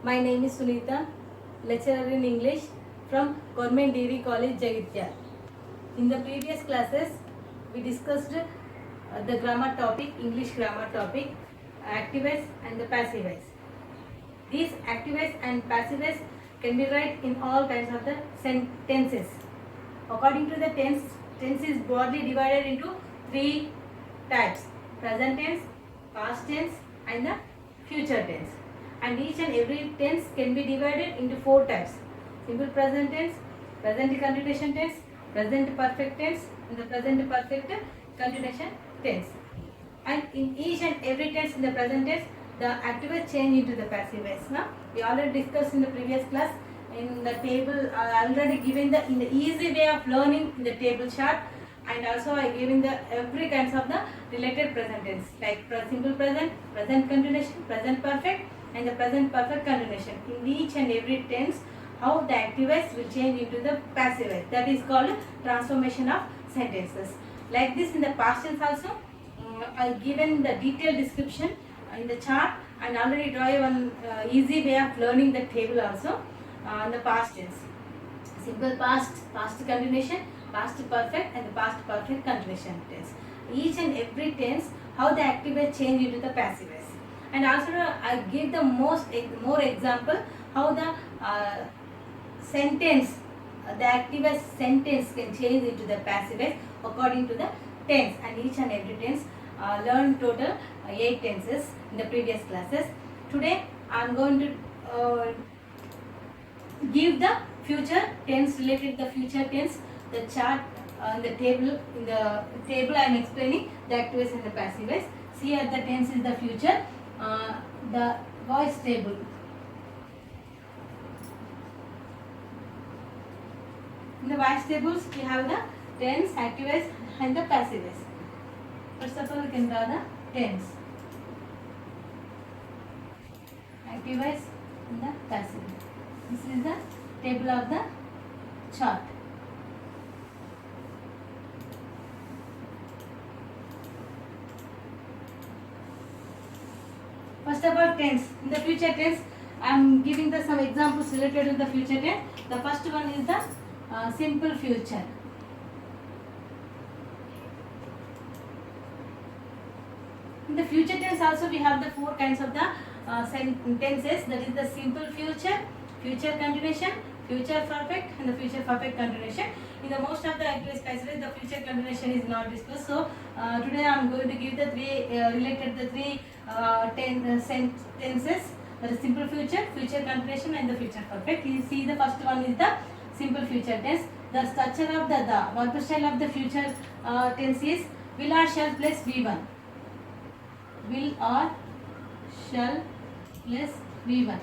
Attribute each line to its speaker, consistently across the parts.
Speaker 1: My name is Sunita, lecturer in English from Government Degree College, Jagitya. In the previous classes, we discussed the grammar topic, English grammar topic, active voice and the passive voice. These active voice and passive voice can be written in all kinds of the tenses. According to the tense is broadly divided into three types: present tense, past tense, and the future tense. And each and every tense can be divided into four types: simple present tense, present continuation tense, present perfect tense, and the present perfect continuation tense. And in each and every tense in the present tense, the active voice change into the passive voice. Now, we already discussed in the previous class in the table. I already given in the easy way of learning in the table chart, and also I given the every kinds of the related present tense like simple present, present continuation, present perfect, and the present perfect continuation. In each and every tense, how the active voice will change into the passive voice. That is called transformation of sentences. Like this in the past tense also, I given the detailed description in the chart, and already draw one easy way of learning the table also. In the past tense, simple past, past continuation, past perfect, and the past perfect continuation tense. Each and every tense, how the active voice change into the passive voice. And also I give the more example how the sentence, the active voice sentence can change into the passive voice according to the tense. And each and every tense learn total 8 tenses in the previous classes. Today I am going to give the future tense, related to the future tense, the chart, the table. In the table I am explaining the active voice and the passive voice. See here the tense is the future, the voice table. In the voice tables we have the tense, active voice and the passive voice. First of all we can draw the tense, active voice and the passive voice. This is the table of the chart. First of all, tense. In the future tense, I am giving the some examples related to the future tense. The first one is the simple future. In the future tense also we have the four kinds of the tenses. That is the simple future, future continuation, future perfect, and the future perfect continuation. In the most of the active passages, the future continuation is not discussed. So today I am going to give the three tenses. That is simple future, future continuation, and the future perfect. You see the first one is the simple future tense. The structure of the verb style of the future tense is will or shall plus V1. Will or shall plus V1.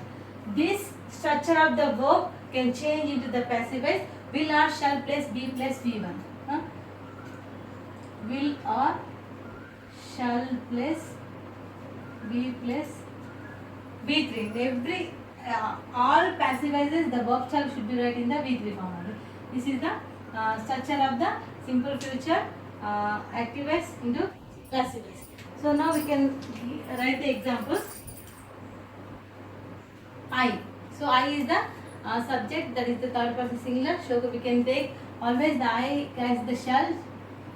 Speaker 1: This structure of the verb can change into the passive voice. Will or shall plus B plus V1. Will or shall plus B plus V3. Every all passive voices, the verb shall should be written in the V3 form only. This is the structure of the simple future active voice into passive voice. So now we can write the examples. I. So I is the subject, that is the third person singular. So we can take always the I as the shall.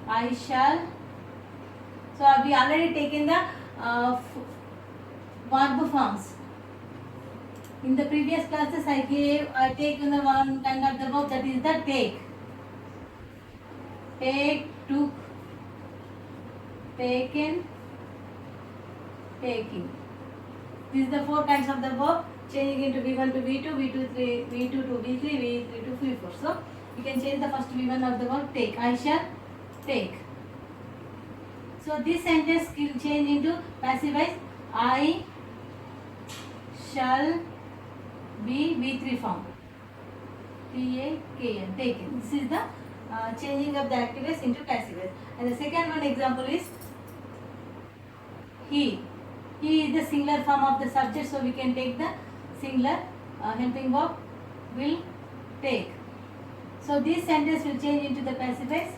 Speaker 1: I shall. So we already taken the verb forms. In the previous classes I taken the one kind of the verb, that is the take. Take, took, taken, taking. These are the four kinds of the verb, changing into V1 to V2, V2 3, V2 to V3, V3 to V4. So you can change the first V1 of the verb take. I shall take. So this sentence can change into passive voice. I shall be V3 form. T-A-K-N, taken. This is the changing of the active voice into passive voice. And the second one example is he. He is the singular form of the subject, so we can take the singular helping verb will take. So this sentence will change into the passive voice.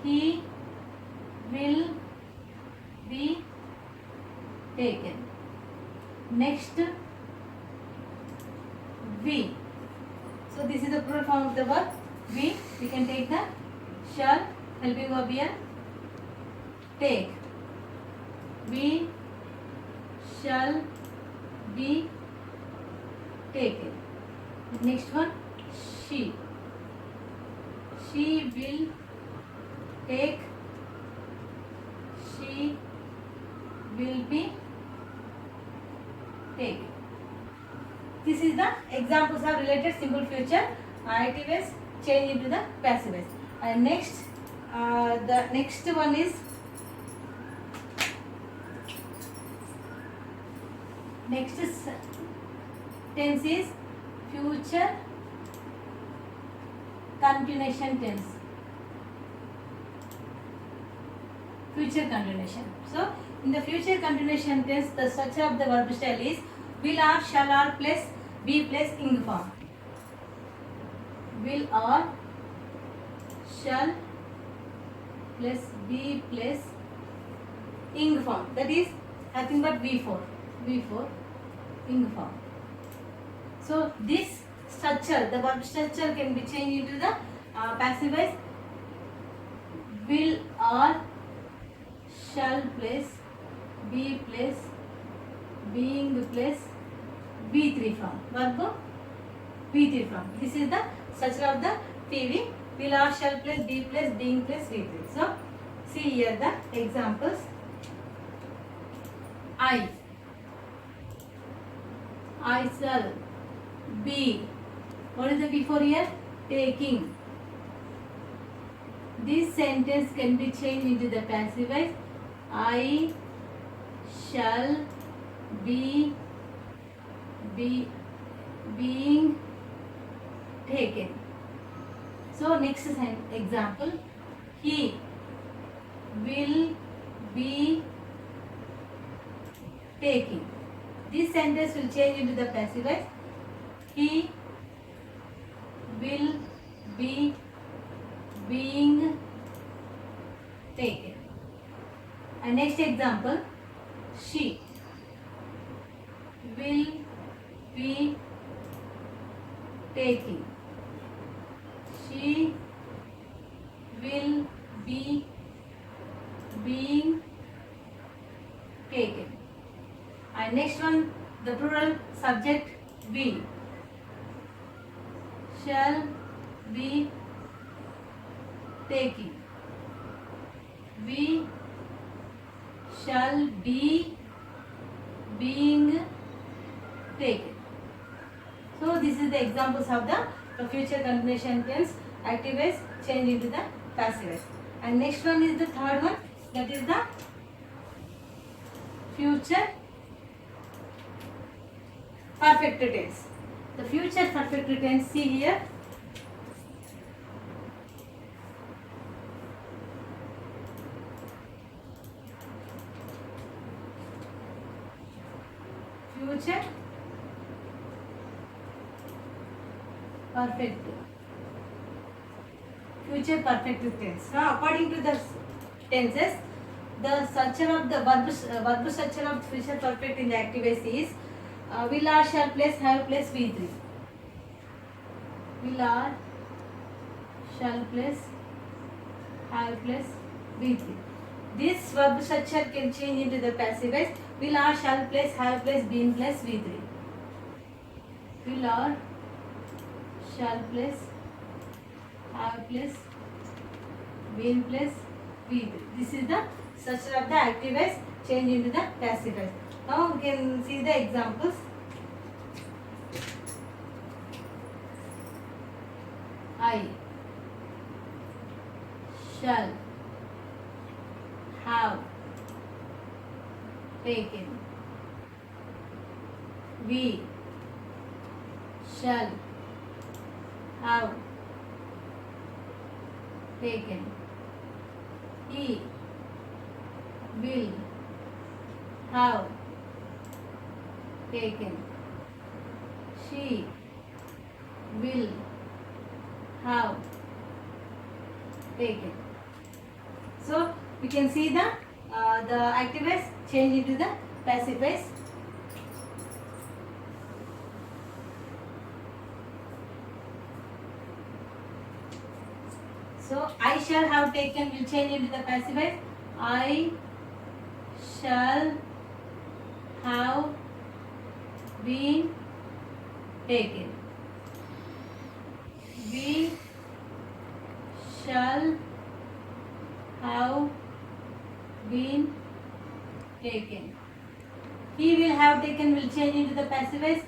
Speaker 1: He will be taken. Next, we. So this is the plural form of the verb we. We can take the shall helping verb here. Take. We shall be taken. Next one, she. She will take. She will be taken. This is the examples of related simple future active ways change into the passive ways. And next, the next one is tense is future continuation tense. Future continuation. So in the future continuation tense, the structure of the verb style is will or shall or plus be plus ing form. Will or shall plus be plus ing form. That is nothing but V4 ing form. So this structure, the verb structure can be changed into the passive voice. Will or shall plus be plus being plus V3 form. Verb V3 form. This is the structure of the PV. Will or shall plus be plus being plus V3. So see here the examples. I shall be. What is the before here? Taking. This sentence can be changed into the passive voice. I shall be being taken. So next example. He will be taking. This sentence will change into the passive voice. He will be being taken. And next example, she will be taking. She will be being taken. And next one, the plural subject we. Shall be taking. We shall be being taken. So this is the examples of the future continuation tense active voice change into the passive voice. And next one is the third one, that is the future perfect tense. The future perfect tense, see here. Future perfect tense. Now according to the tenses, the structure of the verb structure of future perfect in the active voice is will or shall plus have plus V3. Will or shall plus have plus V3. This verb structure can change into the passive voice. Will or shall plus have plus been plus V3. Will or shall plus have plus been plus V3. This is the structure of the active voice change into the passive voice. Now we can see the examples. I shall have taken. We shall have taken. He will have taken. She will have taken. So we can see the active voice change into the passive voice. So I shall have taken will change into the passive voice. I shall have been taken. We shall have been taken. He will have taken will change into the passive voice.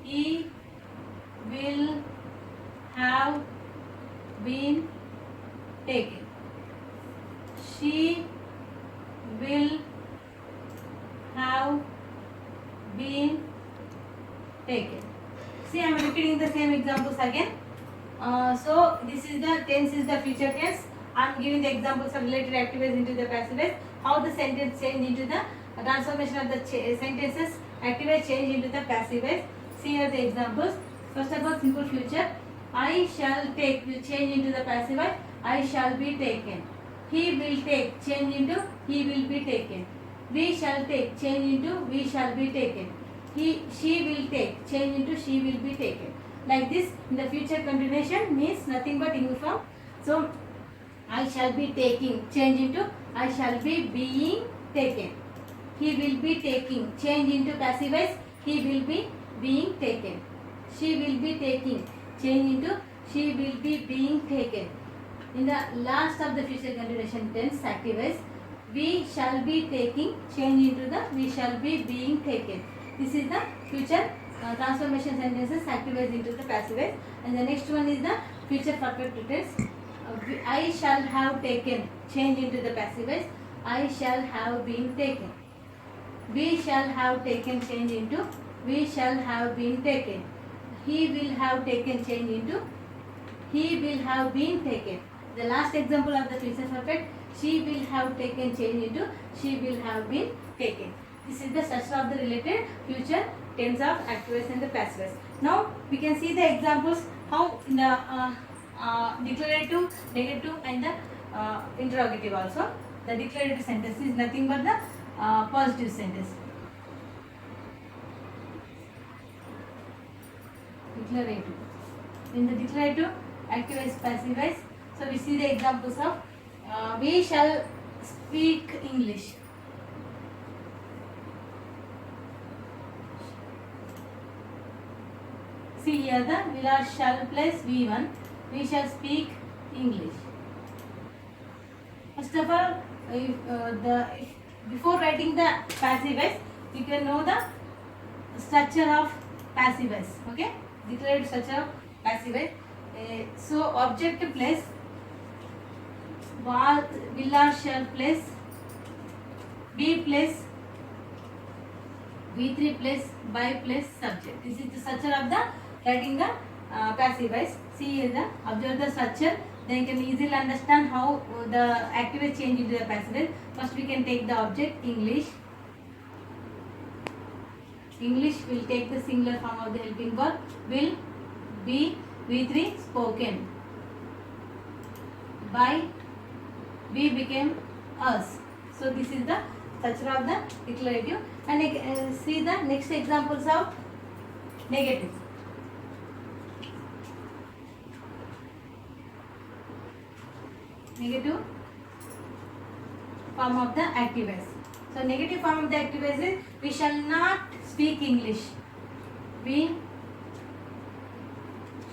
Speaker 1: He will have been taken. She will have been taken. See, I am repeating the same examples again. So this is the tense is the future tense. I am giving the examples of related activities into the passive voice. How the sentence change into the transformation of the sentences activate change into the passive voice. See here the examples. First of all, simple future. I shall take will change into the passive voice. I shall be taken. He will take change into he will be taken. We shall take change into we shall be taken. She will take change into she will be taken. Like this, in the future continuation means nothing but uniform. So I shall be taking change into I shall be being taken. He will be taking change into passive voice. He will be being taken. She will be taking change into she will be being taken. In the last of the future continuation tense active voice, we shall be taking change into the we shall be being taken. This is the future transformation sentences active voice into the passive voice. And the next one is the future perfect tense. I shall have taken change into the passive voice. I shall have been taken. We shall have taken change into we shall have been taken. He will have taken change into he will have been taken. The last example of the future perfect, she will have taken change into she will have been taken. This is the structure of the related future tense of active voice and the passive voice. Now we can see the examples how in the declarative, negative and the interrogative also. The declarative sentence is nothing but the positive sentence. Declarative. In the declarative, active voice, passive voice. So we see the examples of we shall speak English. See here the will shall plus V1. We shall speak English. First of all, before writing the passive voice, you can know the structure of passive voice. Okay, declarative structure of passive voice. So object plus will shall plus be plus V3 plus by plus subject. This is the structure of the writing the passive voice. See here the observe the structure. Then you can easily understand how the active voice change into the passive voice. First we can take the object English. English will take the singular form of the helping verb. Will be V3 spoken. By we became us. So this is the structure of the declarative. And see the next examples of negative. Negative form of the active voice. So negative form of the active voice is we shall not speak English. We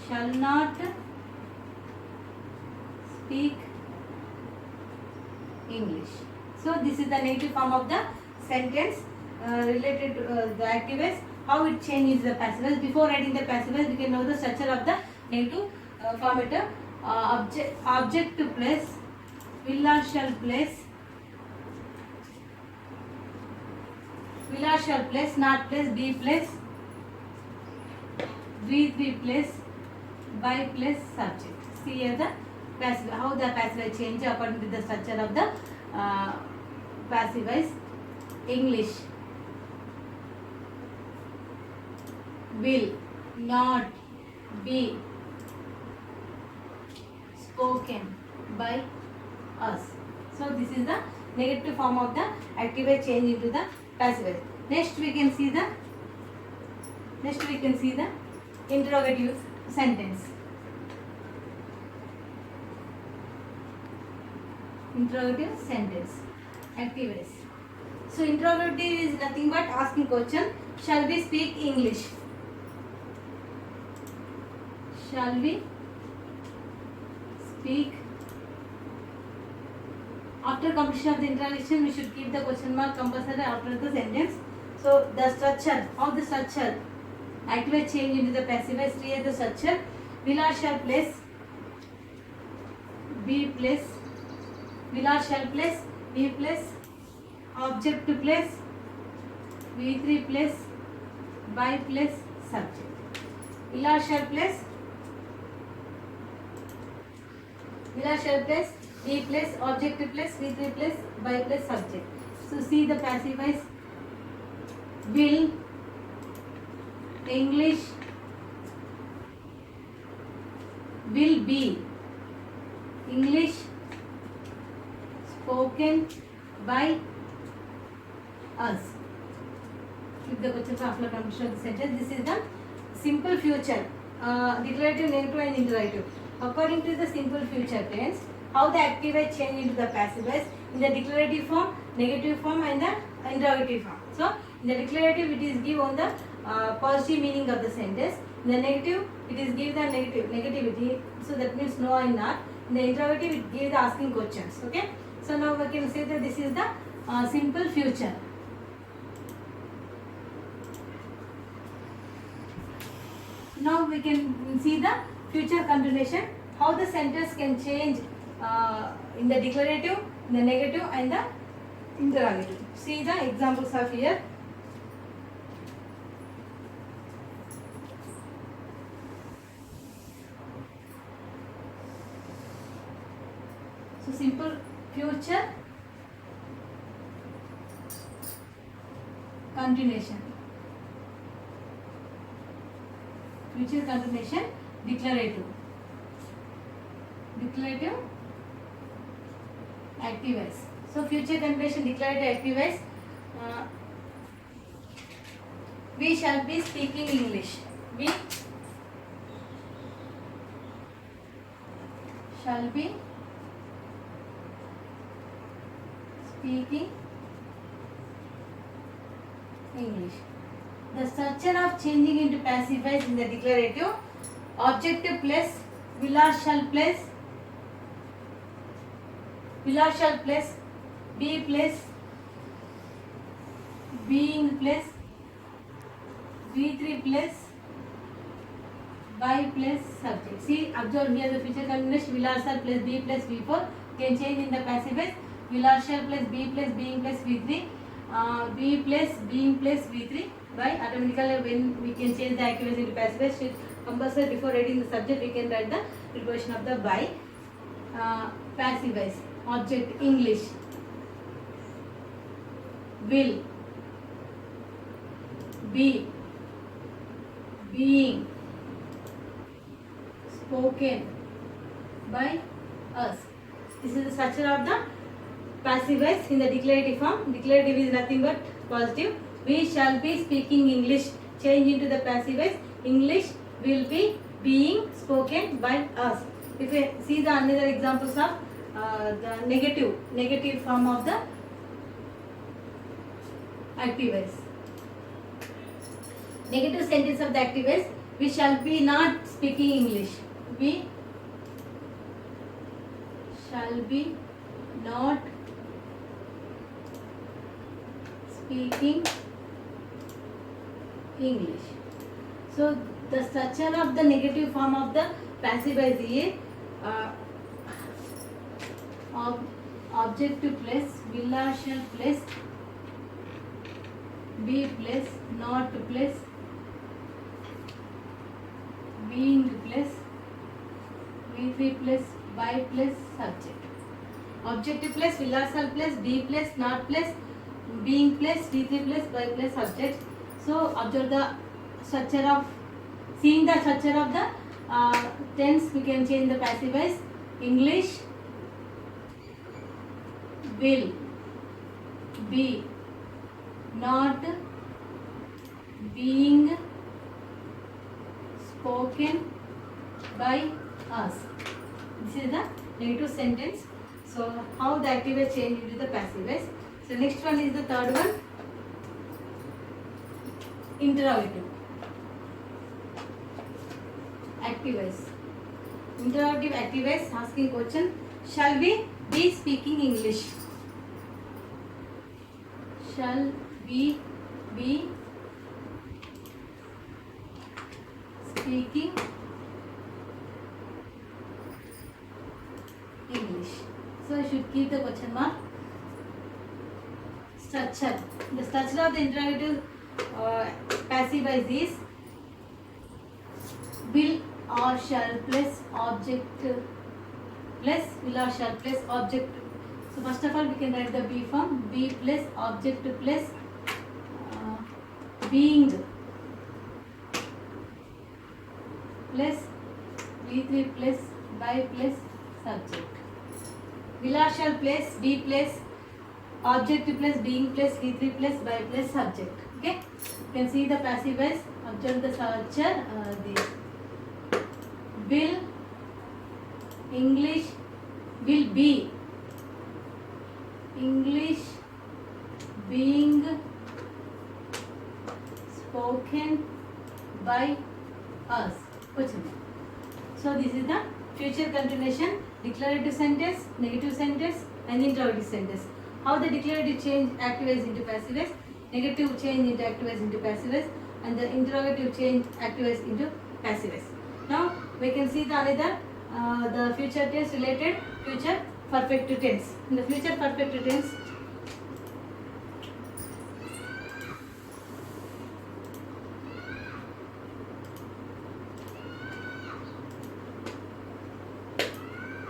Speaker 1: shall not speak English. So this is the negative form of the sentence related to the active voice. How it changes the passive voice. Before writing the passive voice, we can know the structure of the negative formatter. Object plus will shall plus not plus be plus V3 plus by plus subject. See here the passive, how the passive voice change according to the structure of the passive voice. English will not be spoken by us. So this is the negative form of the active voice change into the passive voice. Next we can see the interrogative sentence. interrogative sentence. Active voice. So interrogative is nothing but asking question. Shall we speak English? Shall we speak? After completion of the interrogation, we should keep the question mark compulsory after the sentence. So the structure, how the structure, active change into the passive voice, create the structure. Will or shall place, be place, will or shall place, be place, object to place, V3 place, by place, subject. Will or shall place, will or shall place, be place, object to place, V3 place, by place, subject. So see the passive voice. Will English will be English spoken by us. Keep the question after completion of the sentence. This is the simple future, declarative, negative and interrogative. According to the simple future tense, how the active voice change into the passive voice in the declarative form, negative form and the interrogative form. So in the declarative it is give on the positive meaning of the sentence. In the negative it is give the negativity, so that means no and not. In the interrogative it gives the asking questions. Okay, so now we can say that this is the simple future. Now we can see the future continuation, how the sentence can change in the declarative, in the negative and the interrogative. See the examples of here. So simple future continuation. Future continuation, declarative. Declarative, active voice. So future continuation, declarative, active voice. We shall be speaking English. We shall be speaking English. The structure of changing into passive voice in the declarative, objective place, will or shall place, will or shall place, be place, being place, V3 place, by place, subject. See, observe here the future continuation, will or shall place, be place, V4 can change in the passive voice. Will or shall place, be place, being place, V3, be place, being place, V3 by automatically. When we can change the active voice into passive voice, compulsory before writing the subject we can write the preposition of the by. Passive voice, object English, will, be, being, spoken by us. This is the structure of the passive voice in the declarative form. Declarative is nothing but positive. We shall be speaking English. Change into the passive voice. English will be being spoken by us. If we see the another examples of the negative form of the active voice. Negative sentence of the active voice. We shall be not speaking English. We shall be not speaking English. So the structure of the negative form of the passive voice is object to place, will or shall place, be place, not to place, being place, V3 place, by place, subject. Object to place, will or shall place, be place, not place, being place, V3 place, by place, subject. So observe the structure of, seeing the structure of the tense, we can change the passive voice. English will be not being spoken by us. This is the negative sentence. So how the active voice change into the passive voice. So next one is the third one, interrogative. Active voice. Interrogative active voice asking question, shall we be speaking English? Shall we be speaking English? So I should keep the question mark. Structure. The structure of the interrogative passive voice is will or shall plus object plus will or shall plus object. So first of all we can write the be form, be plus object plus being plus V3 plus by plus subject. Will or shall plus be plus object plus being plus V3 plus by plus subject. Okay, you can see the passive voice. Observe the structure. This will English will be English being spoken by us. Question. So this is the future continuation, declarative sentence, negative sentence and interrogative sentence. How the declarative change active voice into passive voice, negative change into active voice into passive voice, and the interrogative change active voice into passive voice. Now we can see the another the future tense related future perfect tense. In the future perfect tense,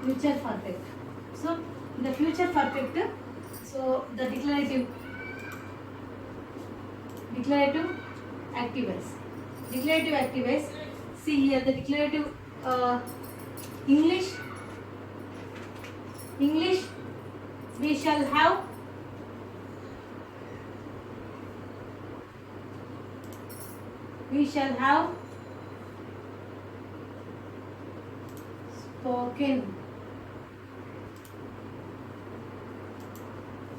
Speaker 1: future perfect. So in the future perfect, so the declarative active voice. Declarative active voice. See here the declarative English we shall have spoken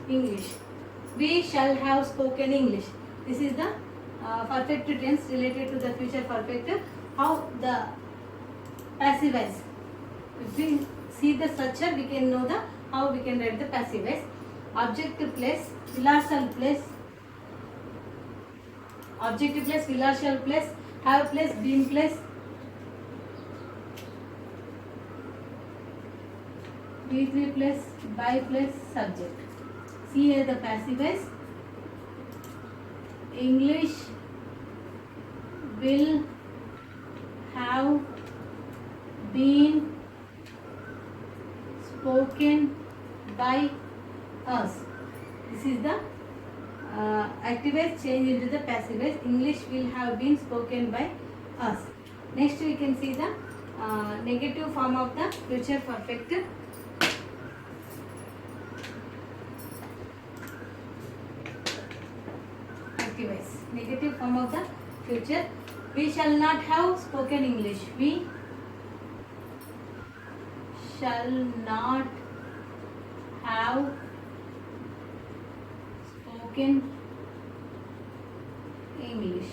Speaker 1: English. We shall have spoken English. This is the perfect tense related to the future perfect. How the passive voice. If we see the structure, we can know the how we can write the passive voice. Object plus will or shall plus object plus will or shall plus have plus been plus V3 plus by plus subject. See here the passive voice. English will have been spoken by us. This is the active voice change into the passive voice. English will have been spoken by us. Next we can see the negative form of the future perfect. Active voice. Negative form of the future. We shall not have spoken English. We shall not have spoken English.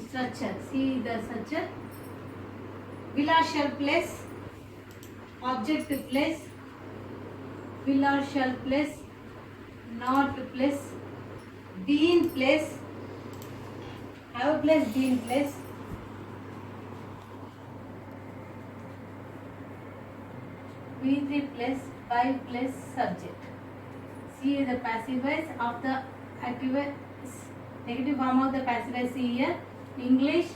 Speaker 1: Structure. See the structure. Will or shall plus object plus will or shall plus not plus been plus have plus been plus V3 plus by plus subject. See the passive voice of the active voice. Negative form of the passive voice. See here. English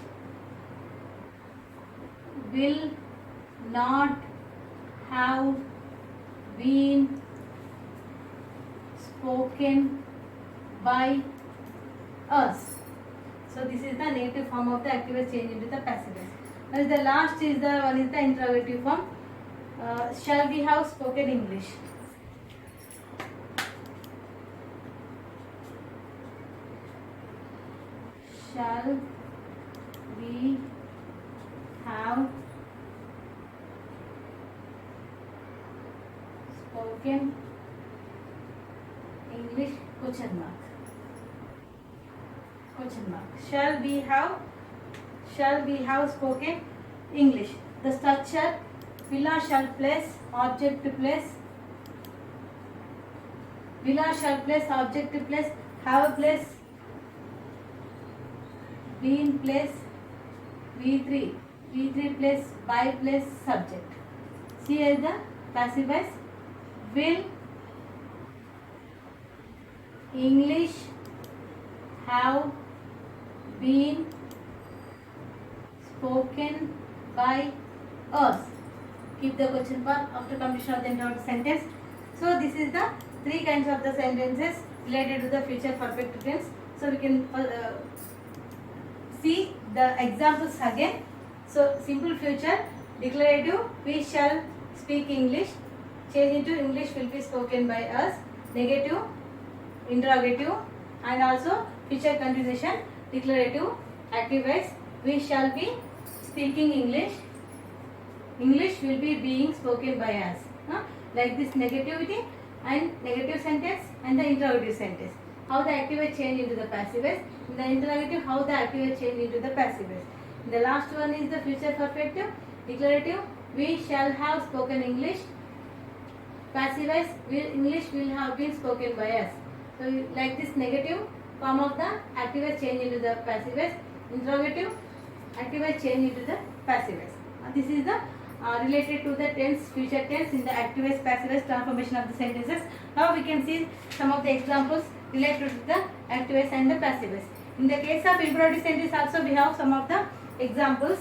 Speaker 1: will not have been spoken by us. So this is the negative form of the active voice change into the passive voice. Now the last is the one is the interrogative form. Shall we have spoken English? Shall we have spoken English question mark. Shall we have spoken English? The structure villa shall place object to place, villa shall place object to place, have place, been place, v3 place, by place subject. See here the passive voice. Will English have been spoken by us? Keep the question mark after completion of the interrogative sentence. So this is the three kinds of the sentences related to the future perfect tense. So we can see the examples again. So simple future, declarative, we shall speak English, change into English will be spoken by us. Negative, interrogative, and also future continuation, declarative, active voice, we shall be speaking English, English will be being spoken by us. Like this negativity and negative sentence and the interrogative sentence. How the active voice change into the passive voice. In the interrogative, how the active voice change into the passive voice. The last one is the future perfect, declarative, we shall have spoken English, passive voice, English will have been spoken by us. So like this negative form of the active voice change into the passive voice, interrogative, active voice change into the passive voice. This is the related to the tense, future tense in the active voice, passive voice transformation of the sentences. Now we can see some of the examples related to the active voice and the passive voice. In the case of imperative sentence also we have some of the examples.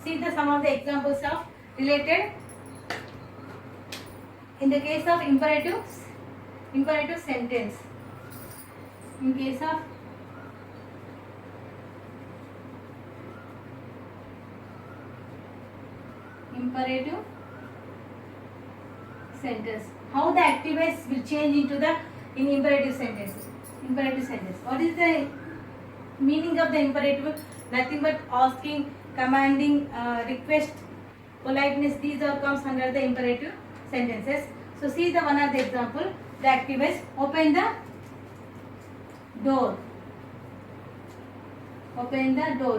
Speaker 1: See some of the examples of related. In the case of imperative sentence, in case of imperative sentence, how the active voice will change into the in imperative sentence. What is the meaning of the imperative? Nothing but asking, commanding, request, politeness, these all comes under the imperative sentences. So see the one of the example, the active voice, open the door,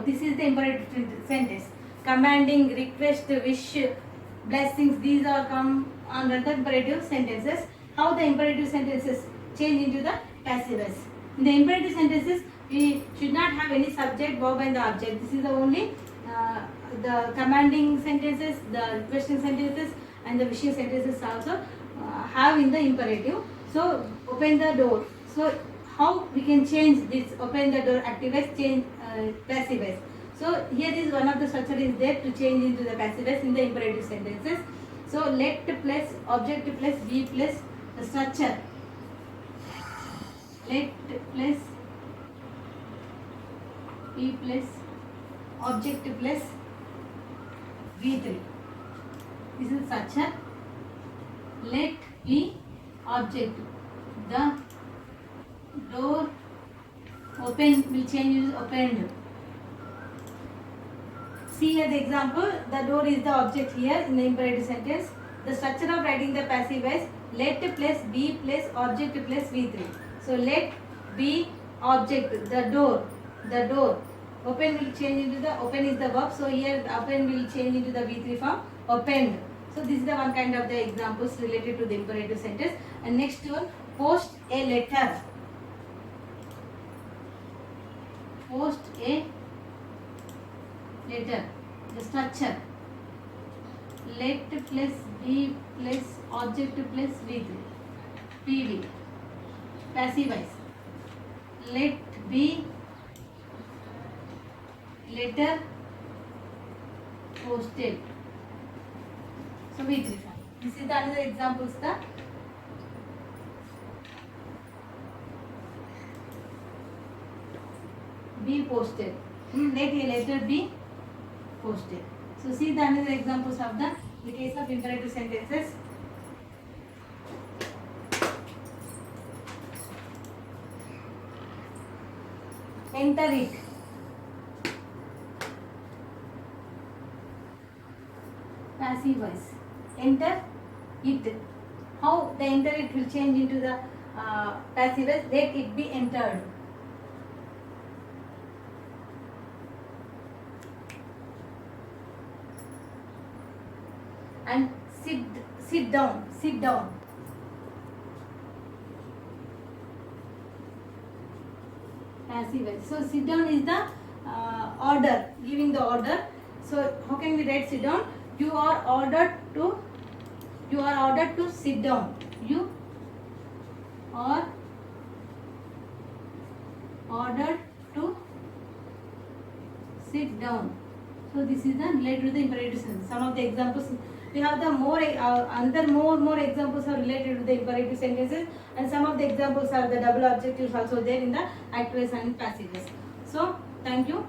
Speaker 1: this is the imperative sentence. Commanding, request, wish, blessings, these all come under the imperative sentences. How the imperative sentences change into the passive voice. In the imperative sentences we should not have any subject, verb and the object. This is the only the commanding sentences, the requesting sentences and the wishing sentences also have in the imperative. So open the door. So how we can change this open the door active voice, change passive voice. So here is one of the structure is there to change into the passive voice in the imperative sentences. So let plus object plus be plus the structure. Let plus be plus object plus v3. This is structure. Let be object. The door open will change is opened. See here the example, the door is the object here in the imperative sentence. The structure of writing the passive voice, let plus be plus object plus v3. So let be object, the door, open will change into the, open is the verb, so here open will change into the v3 form, opened. So this is the one kind of the examples related to the imperative sentence. And next one, post a letter. Post a letter. The structure. Let plus be plus object plus v3. PV. Passive voice. Let be letter posted. So v3 form. This is the another examples. The be posted. Let a letter be posted. So see the another examples of the case of imperative sentences. Enter it. Passive voice. enter it. How the enter it will change into the passive voice. Let it be entered. And sit down. Passive voice. So sit down is the order, giving the order. So how can we write sit down? You are ordered to sit down. You are ordered to sit down. So this is the related to the imperative sentence. Some of the examples we have the more examples are related to the imperative sentences, and some of the examples are the double objectives also there in the active voice and passive voice. So thank you.